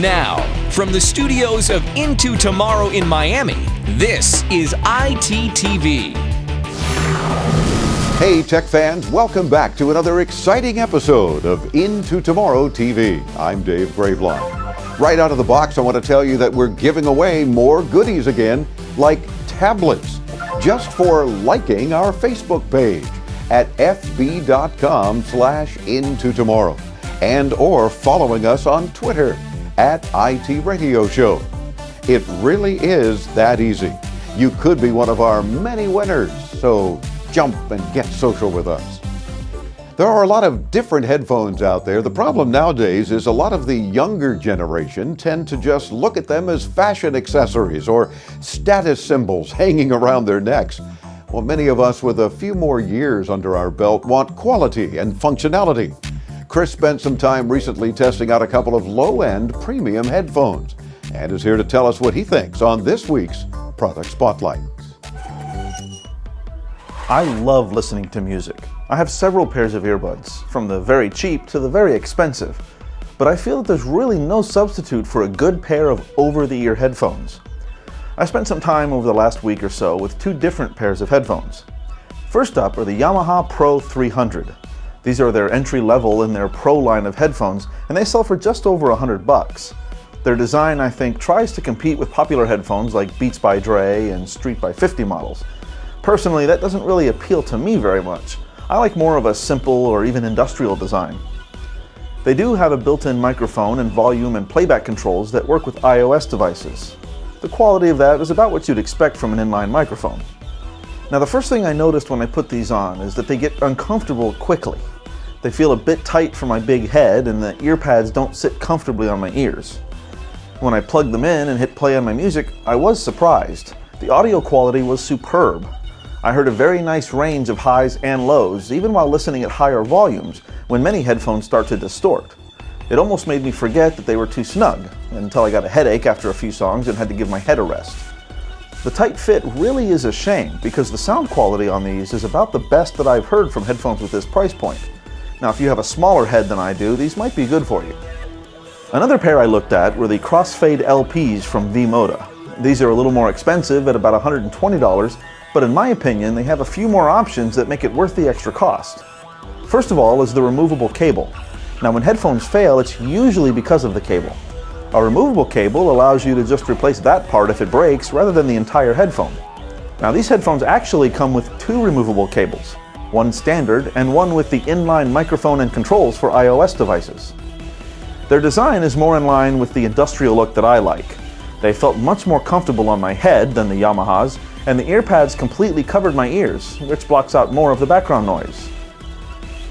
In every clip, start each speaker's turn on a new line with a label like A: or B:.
A: Now, from the studios of Into Tomorrow in Miami, this is ITTV.
B: Hey tech fans, welcome back to another exciting episode of Into Tomorrow TV. I'm Dave Graveline. Right out of the box, I want to tell you that we're giving away more goodies again, like tablets, just for liking our Facebook page at fb.com/intotomorrow and or following us on Twitter at IT Radio Show. It really is that easy. You could be one of our many winners, so jump and get social with us. There are a lot of different headphones out there. The problem nowadays is a lot of the younger generation tend to just look at them as fashion accessories or status symbols hanging around their necks. Well, many of us with a few more years under our belt want quality and functionality. Chris spent some time recently testing out a couple of low-end premium headphones and is here to tell us what he thinks on this week's Product Spotlight.
C: I love listening to music. I have several pairs of earbuds, from the very cheap to the very expensive, but I feel that there's really no substitute for a good pair of over-the-ear headphones. I spent some time over the last week or so with two different pairs of headphones. First up are the Yamaha PRO 300. These are their entry level in their Pro line of headphones, and they sell for just over $100. Their design, I think, tries to compete with popular headphones like Beats by Dre and Street by 50 models. Personally, that doesn't really appeal to me very much. I like more of a simple or even industrial design. They do have a built-in microphone and volume and playback controls that work with iOS devices. The quality of that is about what you'd expect from an inline microphone. Now, the first thing I noticed when I put these on is that they get uncomfortable quickly. They feel a bit tight for my big head, and the ear pads don't sit comfortably on my ears. When I plugged them in and hit play on my music, I was surprised. The audio quality was superb. I heard a very nice range of highs and lows, even while listening at higher volumes, when many headphones start to distort. It almost made me forget that they were too snug, until I got a headache after a few songs and had to give my head a rest. The tight fit really is a shame, because the sound quality on these is about the best that I've heard from headphones with this price point. Now, if you have a smaller head than I do, these might be good for you. Another pair I looked at were the Crossfade LPs from V-Moda. These are a little more expensive at about $120, but in my opinion, they have a few more options that make it worth the extra cost. First of all is the removable cable. Now, when headphones fail, it's usually because of the cable. A removable cable allows you to just replace that part if it breaks, rather than the entire headphone. Now, these headphones actually come with two removable cables, one standard and one with the inline microphone and controls for iOS devices. Their design is more in line with the industrial look that I like. They felt much more comfortable on my head than the Yamahas, and the ear pads completely covered my ears, which blocks out more of the background noise.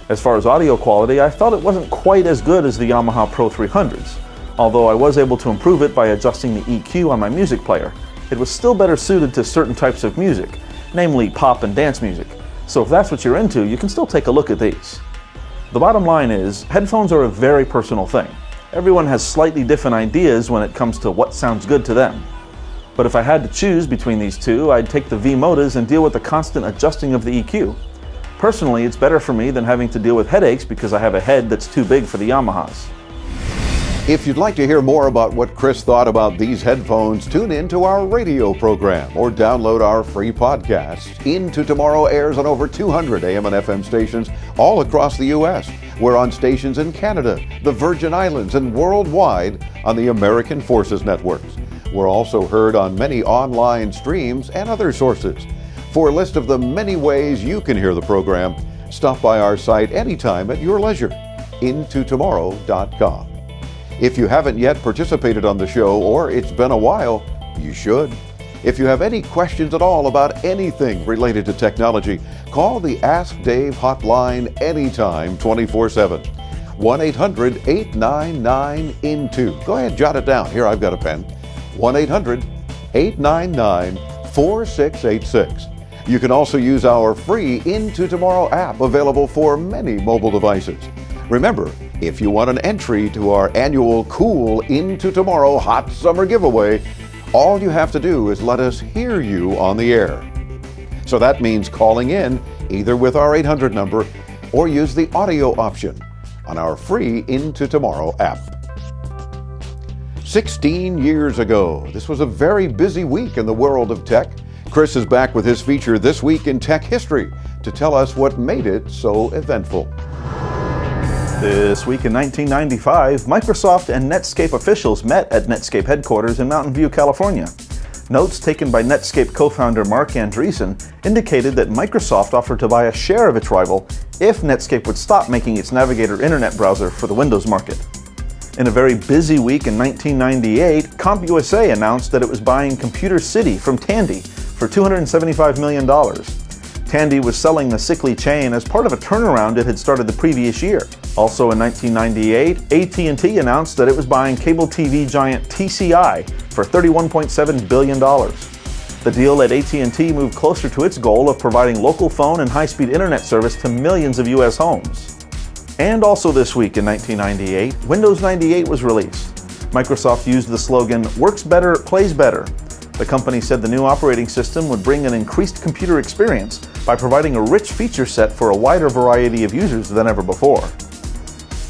C: As far as audio quality, I felt it wasn't quite as good as the Yamaha PRO 300s, although I was able to improve it by adjusting the EQ on my music player. It was still better suited to certain types of music, namely pop and dance music, so if that's what you're into, you can still take a look at these. The bottom line is, headphones are a very personal thing. Everyone has slightly different ideas when it comes to what sounds good to them. But if I had to choose between these two, I'd take the V-Modas and deal with the constant adjusting of the EQ. Personally, it's better for me than having to deal with headaches because I have a head that's too big for the Yamahas.
B: If you'd like to hear more about what Chris thought about these headphones, tune in to our radio program or download our free podcast. Into Tomorrow airs on over 200 AM and FM stations all across the U.S. We're on stations in Canada, the Virgin Islands, and worldwide on the American Forces networks. We're also heard on many online streams and other sources. For a list of the many ways you can hear the program, stop by our site anytime at your leisure, intotomorrow.com. If you haven't yet participated on the show, or it's been a while, you should. If you have any questions at all about anything related to technology, call the Ask Dave hotline anytime, 24/7. 1-800-899-INTO. Go ahead, jot it down. Here, I've got a pen. 1-800-899-4686. You can also use our free Into Tomorrow app, available for many mobile devices. Remember, if you want an entry to our annual Cool Into Tomorrow Hot Summer Giveaway, all you have to do is let us hear you on the air. So that means calling in either with our 800 number or use the audio option on our free Into Tomorrow app. 16 years ago. This was a very busy week in the world of tech. Chris is back with his feature This Week in Tech History to tell us what made it so eventful.
C: This week in 1995, Microsoft and Netscape officials met at Netscape headquarters in Mountain View, California. Notes taken by Netscape co-founder Mark Andreessen indicated that Microsoft offered to buy a share of its rival if Netscape would stop making its Navigator internet browser for the Windows market. In a very busy week in 1998, CompUSA announced that it was buying Computer City from Tandy for $275 million. Tandy was selling the sickly chain as part of a turnaround it had started the previous year. Also in 1998, AT&T announced that it was buying cable TV giant TCI for $31.7 billion. The deal let AT&T move closer to its goal of providing local phone and high-speed internet service to millions of US homes. And also this week in 1998, Windows 98 was released. Microsoft used the slogan, "Works better, plays better." The company said the new operating system would bring an increased computer experience by providing a rich feature set for a wider variety of users than ever before.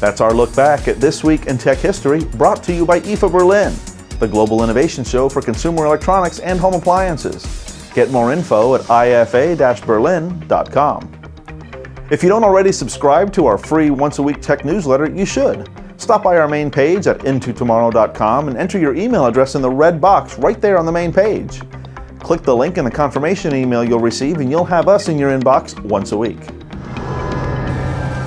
C: That's our look back at This Week in Tech History, brought to you by IFA Berlin, the global innovation show for consumer electronics and home appliances. Get more info at ifa-berlin.com. If you don't already subscribe to our free once-a-week tech newsletter, you should. Stop by our main page at intotomorrow.com and enter your email address in the red box right there on the main page. Click the link in the confirmation email you'll receive and you'll have us in your inbox once a week.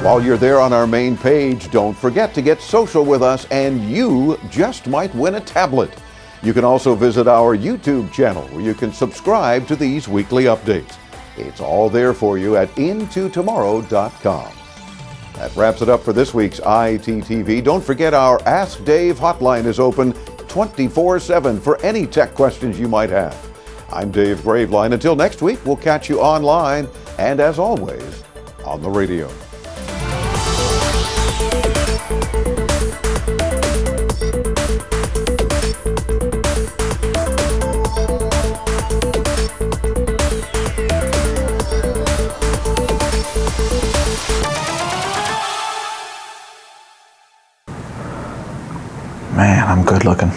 B: While you're there on our main page, don't forget to get social with us and you just might win a tablet. You can also visit our YouTube channel where you can subscribe to these weekly updates. It's all there for you at intotomorrow.com. That wraps it up for this week's ITTV. Don't forget our Ask Dave hotline is open 24/7 for any tech questions you might have. I'm Dave Graveline. Until next week, we'll catch you online and, as always, on the radio.
C: Man, I'm good looking.